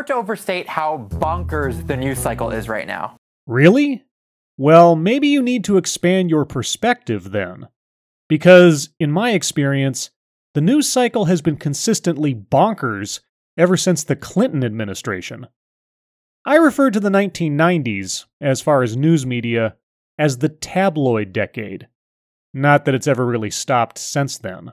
to overstate how bonkers the news cycle is right now. Really? Well, maybe you need to expand your perspective then. Because, in my experience, the news cycle has been consistently bonkers ever since the Clinton administration. I refer to the 1990s, as far as news media, as the tabloid decade. Not that it's ever really stopped since then.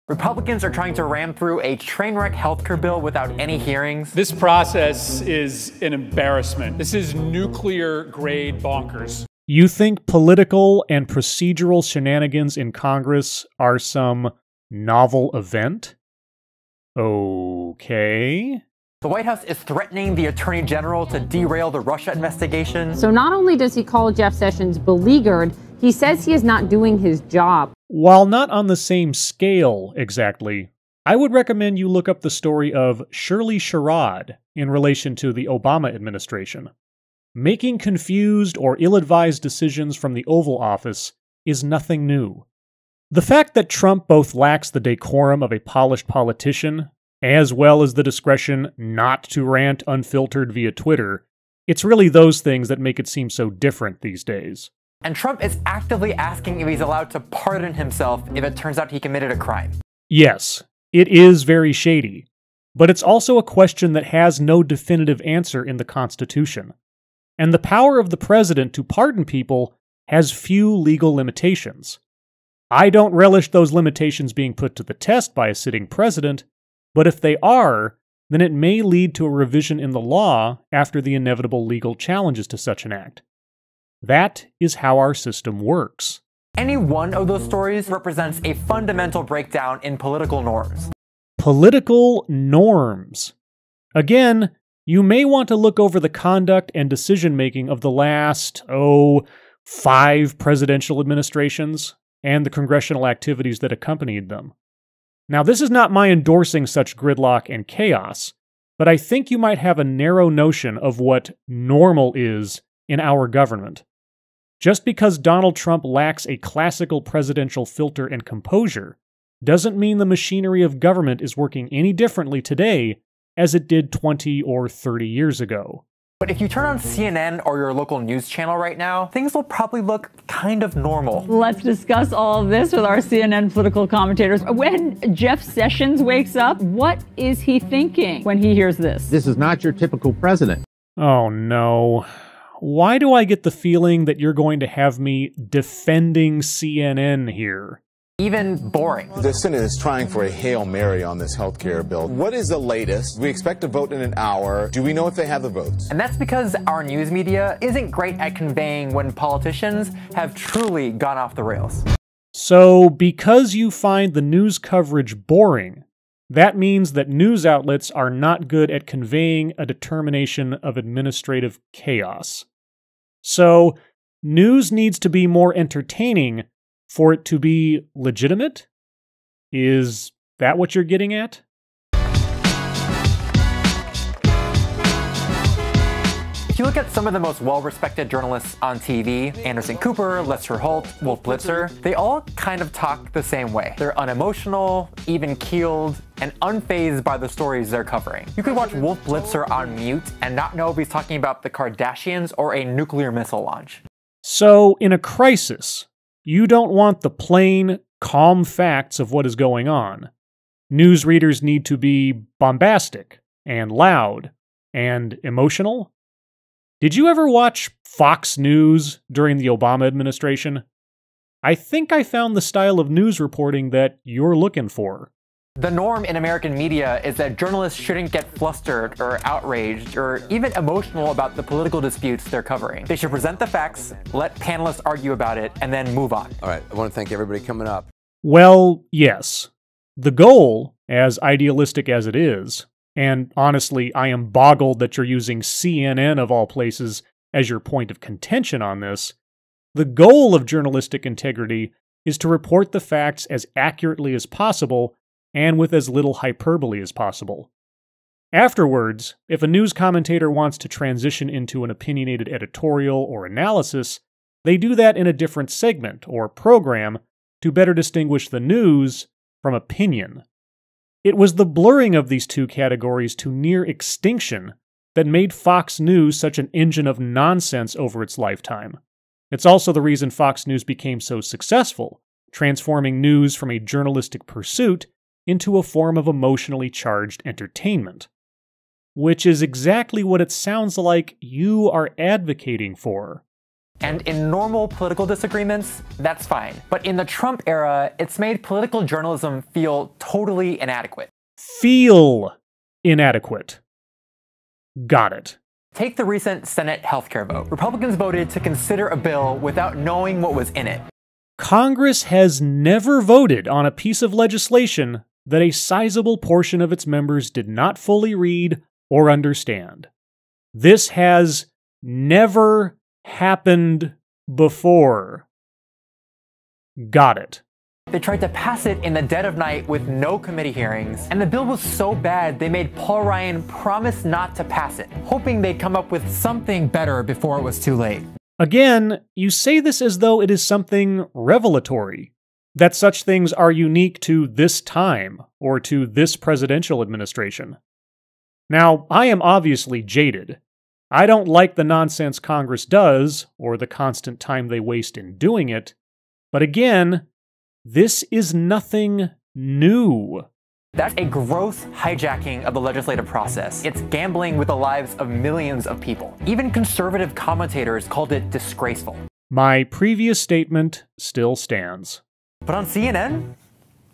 Republicans are trying to ram through a train wreck healthcare bill without any hearings. This process is an embarrassment. This is nuclear-grade bonkers. You think political and procedural shenanigans in Congress are some novel event? Okay. The White House is threatening the Attorney General to derail the Russia investigation. So not only does he call Jeff Sessions beleaguered, he says he is not doing his job. While not on the same scale exactly, I would recommend you look up the story of Shirley Sherrod in relation to the Obama administration. Making confused or ill-advised decisions from the Oval Office is nothing new. The fact that Trump both lacks the decorum of a polished politician, as well as the discretion not to rant unfiltered via Twitter, it's really those things that make it seem so different these days. And Trump is actively asking if he's allowed to pardon himself if it turns out he committed a crime. Yes, it is very shady, but it's also a question that has no definitive answer in the Constitution. And the power of the president to pardon people has few legal limitations. I don't relish those limitations being put to the test by a sitting president, but if they are, then it may lead to a revision in the law after the inevitable legal challenges to such an act. That is how our system works. Any one of those stories represents a fundamental breakdown in political norms. Political norms. Again, you may want to look over the conduct and decision-making of the last, 5 presidential administrations and the congressional activities that accompanied them. Now, this is not my endorsing such gridlock and chaos, but I think you might have a narrow notion of what normal is in our government. Just because Donald Trump lacks a classical presidential filter and composure doesn't mean the machinery of government is working any differently today as it did 20 or 30 years ago. But if you turn on CNN or your local news channel right now, things will probably look kind of normal. Let's discuss all of this with our CNN political commentators. When Jeff Sessions wakes up, what is he thinking when he hears this? This is not your typical president. Oh no. Why do I get the feeling that you're going to have me defending CNN here? Even boring. The Senate is trying for a Hail Mary on this healthcare bill. What is the latest? We expect to vote in an hour. Do we know if they have the votes? And that's because our news media isn't great at conveying when politicians have truly gone off the rails. So, because you find the news coverage boring, that means that news outlets are not good at conveying a determination of administrative chaos. So, news needs to be more entertaining for it to be legitimate? Is that what you're getting at? If you look at some of the most well-respected journalists on TV, Anderson Cooper, Lester Holt, Wolf Blitzer, they all kind of talk the same way. They're unemotional, even-keeled, and unfazed by the stories they're covering. You could watch Wolf Blitzer on mute and not know if he's talking about the Kardashians or a nuclear missile launch. So, in a crisis, you don't want the plain, calm facts of what is going on. News readers need to be bombastic, and loud, and emotional. Did you ever watch Fox News during the Obama administration? I think I found the style of news reporting that you're looking for. The norm in American media is that journalists shouldn't get flustered or outraged or even emotional about the political disputes they're covering. They should present the facts, let panelists argue about it, and then move on. All right, I want to thank everybody coming up. Well, yes. The goal, as idealistic as it is, and honestly, I am boggled that you're using CNN of all places as your point of contention on this, the goal of journalistic integrity is to report the facts as accurately as possible and with as little hyperbole as possible. Afterwards, if a news commentator wants to transition into an opinionated editorial or analysis, they do that in a different segment or program to better distinguish the news from opinion. It was the blurring of these two categories to near extinction that made Fox News such an engine of nonsense over its lifetime. It's also the reason Fox News became so successful, transforming news from a journalistic pursuit into a form of emotionally charged entertainment. Which is exactly what it sounds like you are advocating for. And in normal political disagreements, that's fine. But in the Trump era, it's made political journalism feel totally inadequate. Feel inadequate. Got it. Take the recent Senate healthcare vote. Republicans voted to consider a bill without knowing what was in it. Congress has never voted on a piece of legislation that a sizable portion of its members did not fully read or understand. This has never happened before. Got it. They tried to pass it in the dead of night with no committee hearings, and the bill was so bad they made Paul Ryan promise not to pass it, hoping they'd come up with something better before it was too late. Again, you say this as though it is something revelatory, that such things are unique to this time or to this presidential administration. Now, I am obviously jaded. I don't like the nonsense Congress does, or the constant time they waste in doing it, but again, this is nothing new. That's a gross hijacking of the legislative process. It's gambling with the lives of millions of people. Even conservative commentators called it disgraceful. My previous statement still stands. But on CNN,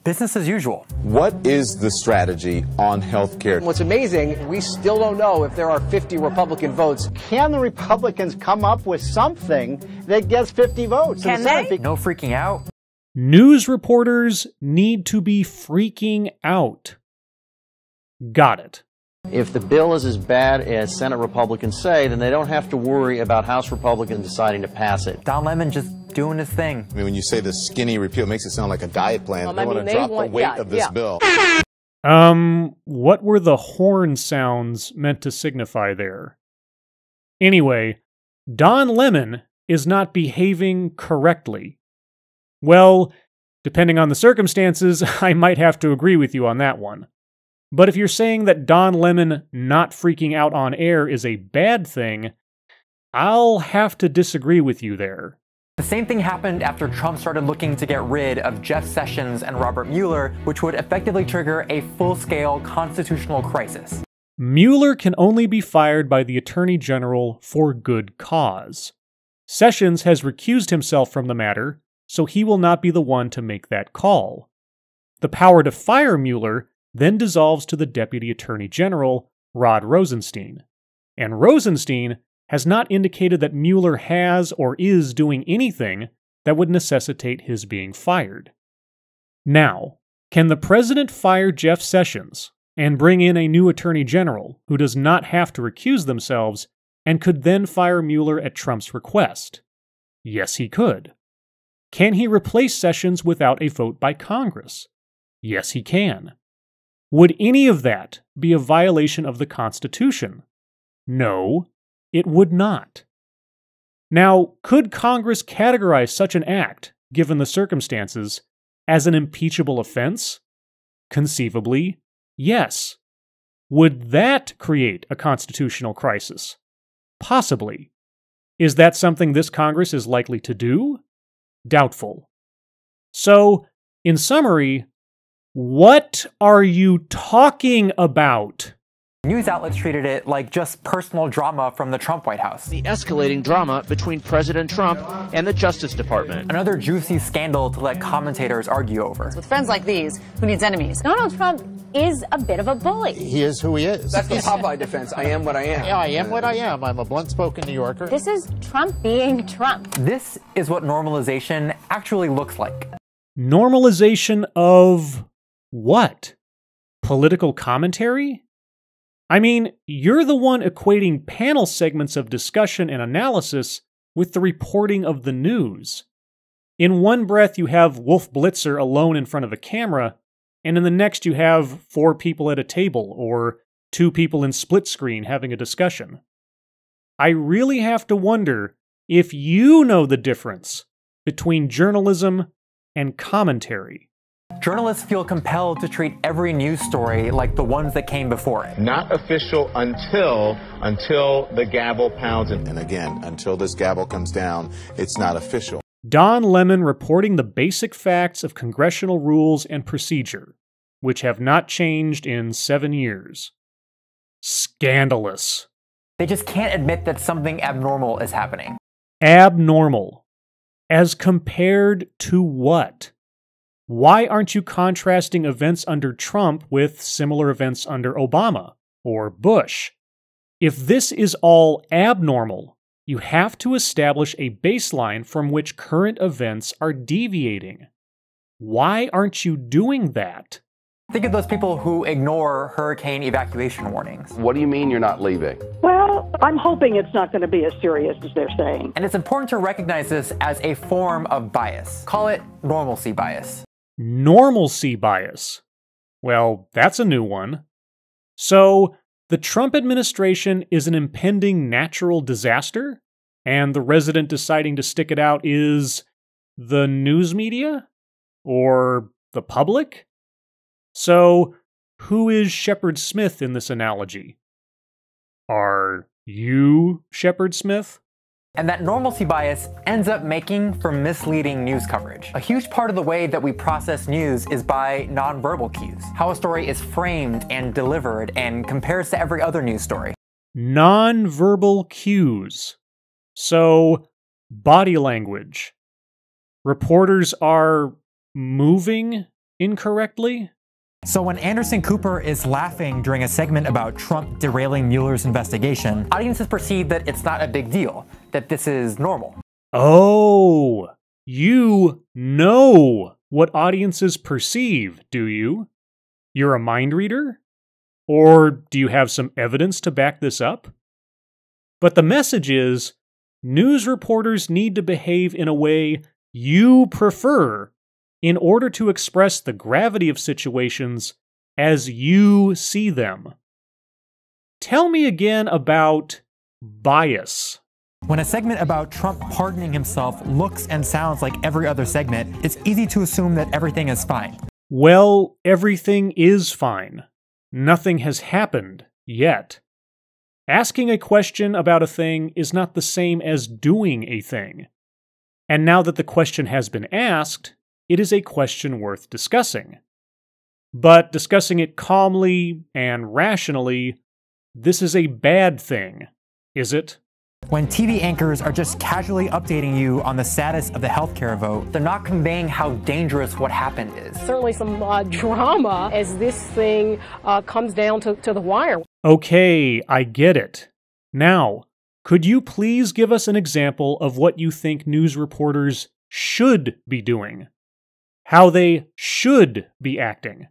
business as usual. What is the strategy on healthcare? What's amazing, we still don't know if there are 50 Republican votes. Can the Republicans come up with something that gets 50 votes? Can they? No freaking out. News reporters need to be freaking out. Got it. If the bill is as bad as Senate Republicans say, then they don't have to worry about House Republicans deciding to pass it. Don Lemon just doing his thing. I mean, when you say the skinny repeal, it makes it sound like a diet plan. Well, they I want mean, to they drop want- the weight yeah, of this yeah. bill. What were the horn sounds meant to signify there? Anyway, Don Lemon is not behaving correctly. Well, depending on the circumstances, I might have to agree with you on that one. But if you're saying that Don Lemon not freaking out on air is a bad thing, I'll have to disagree with you there. The same thing happened after Trump started looking to get rid of Jeff Sessions and Robert Mueller, which would effectively trigger a full-scale constitutional crisis. Mueller can only be fired by the Attorney General for good cause. Sessions has recused himself from the matter, so he will not be the one to make that call. The power to fire Mueller then dissolves to the Deputy Attorney General, Rod Rosenstein. And Rosenstein has not indicated that Mueller has or is doing anything that would necessitate his being fired. Now, can the president fire Jeff Sessions and bring in a new Attorney General who does not have to recuse themselves and could then fire Mueller at Trump's request? Yes, he could. Can he replace Sessions without a vote by Congress? Yes, he can. Would any of that be a violation of the Constitution? No, it would not. Now, could Congress categorize such an act, given the circumstances, as an impeachable offense? Conceivably, yes. Would that create a constitutional crisis? Possibly. Is that something this Congress is likely to do? Doubtful. So, in summary, what are you talking about? News outlets treated it like just personal drama from the Trump White House. The escalating drama between President Trump and the Justice Department. Another juicy scandal to let commentators argue over. With friends like these, who needs enemies? Donald Trump is a bit of a bully. He is who he is. That's the Popeye defense. I am what I am. Yeah, I am what I am. I'm a blunt-spoken New Yorker. This is Trump being Trump. This is what normalization actually looks like. Normalization of what? Political commentary? I mean, you're the one equating panel segments of discussion and analysis with the reporting of the news. In one breath, you have Wolf Blitzer alone in front of a camera, and in the next, you have 4 people at a table or 2 people in split screen having a discussion. I really have to wonder if you know the difference between journalism and commentary. Journalists feel compelled to treat every news story like the ones that came before it. Not official until the gavel pounds. And again, until this gavel comes down, it's not official. Don Lemon reporting the basic facts of congressional rules and procedure, which have not changed in 7 years. Scandalous. They just can't admit that something abnormal is happening. Abnormal. As compared to what? Why aren't you contrasting events under Trump with similar events under Obama or Bush? If this is all abnormal, you have to establish a baseline from which current events are deviating. Why aren't you doing that? Think of those people who ignore hurricane evacuation warnings. What do you mean you're not leaving? Well, I'm hoping it's not going to be as serious as they're saying. And it's important to recognize this as a form of bias. Call it normalcy bias. Normalcy bias. Well, that's a new one. So, the Trump administration is an impending natural disaster, and the resident deciding to stick it out is the news media? Or the public? So, who is Shepard Smith in this analogy? Are you Shepard Smith? And that normalcy bias ends up making for misleading news coverage. A huge part of the way that we process news is by nonverbal cues. How a story is framed and delivered and compares to every other news story. Nonverbal cues. So, body language. Reporters are moving incorrectly? So when Anderson Cooper is laughing during a segment about Trump derailing Mueller's investigation, audiences perceive that it's not a big deal, that this is normal. Oh, you know what audiences perceive, do you? You're a mind reader? Or do you have some evidence to back this up? But the message is, news reporters need to behave in a way you prefer in order to express the gravity of situations as you see them. Tell me again about bias. When a segment about Trump pardoning himself looks and sounds like every other segment, it's easy to assume that everything is fine. Well, everything is fine. Nothing has happened yet. Asking a question about a thing is not the same as doing a thing. And now that the question has been asked, it is a question worth discussing. But discussing it calmly and rationally, this is a bad thing, is it? When TV anchors are just casually updating you on the status of the healthcare vote, they're not conveying how dangerous what happened is. Certainly some drama as this thing comes down to the wire. Okay, I get it. Now, could you please give us an example of what you think news reporters should be doing? How they should be acting?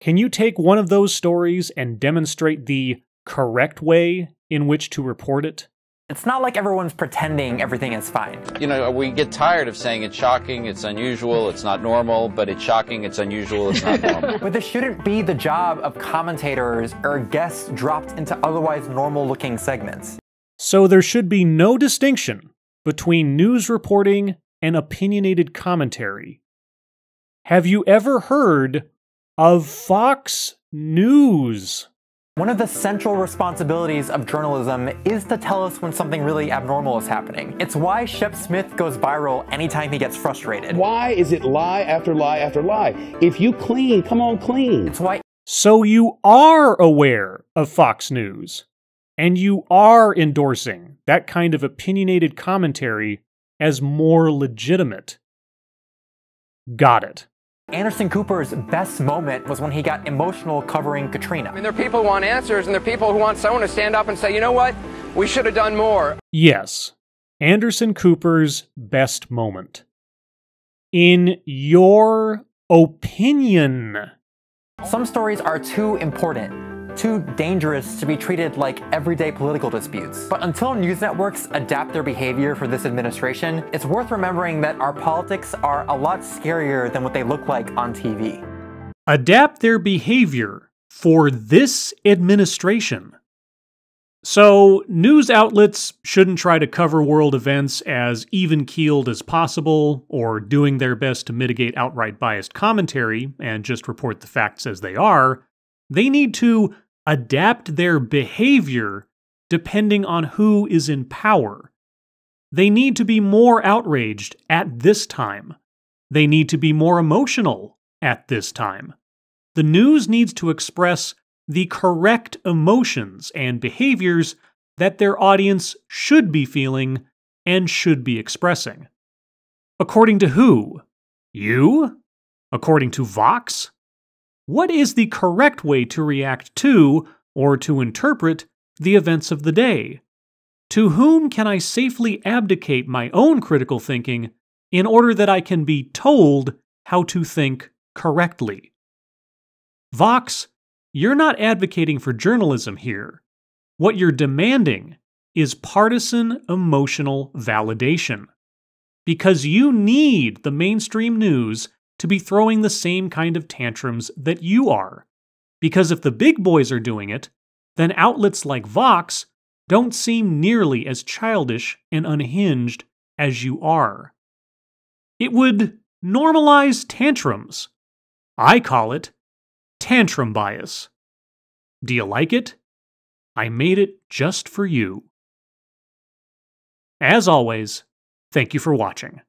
Can you take one of those stories and demonstrate the correct way in which to report it? It's not like everyone's pretending everything is fine. You know, we get tired of saying it's shocking, it's unusual, it's not normal, but it's shocking, it's unusual, it's not normal. But this shouldn't be the job of commentators or guests dropped into otherwise normal-looking segments. So there should be no distinction between news reporting and opinionated commentary. Have you ever heard of Fox News? One of the central responsibilities of journalism is to tell us when something really abnormal is happening. It's why Shep Smith goes viral anytime he gets frustrated. Why is it lie after lie after lie? If you clean, come on clean. It's why. So you are aware of Fox News, and you are endorsing that kind of opinionated commentary as more legitimate. Got it. Anderson Cooper's best moment was when he got emotional covering Katrina. I mean, there are people who want answers, and there are people who want someone to stand up and say, you know what, we should have done more. Yes, Anderson Cooper's best moment. In your opinion. Some stories are too important, too dangerous to be treated like everyday political disputes. But until news networks adapt their behavior for this administration, it's worth remembering that our politics are a lot scarier than what they look like on TV. Adapt their behavior for this administration. So, news outlets shouldn't try to cover world events as even-keeled as possible, or doing their best to mitigate outright biased commentary and just report the facts as they are. They need to adapt their behavior depending on who is in power. They need to be more outraged at this time. They need to be more emotional at this time. The news needs to express the correct emotions and behaviors that their audience should be feeling and should be expressing. According to who? You? According to Vox? What is the correct way to react to or to interpret the events of the day? To whom can I safely abdicate my own critical thinking in order that I can be told how to think correctly? Vox, you're not advocating for journalism here. What you're demanding is partisan emotional validation. Because you need the mainstream news to be throwing the same kind of tantrums that you are. Because if the big boys are doing it, then outlets like Vox don't seem nearly as childish and unhinged as you are. It would normalize tantrums. I call it tantrum bias. Do you like it? I made it just for you. As always, thank you for watching.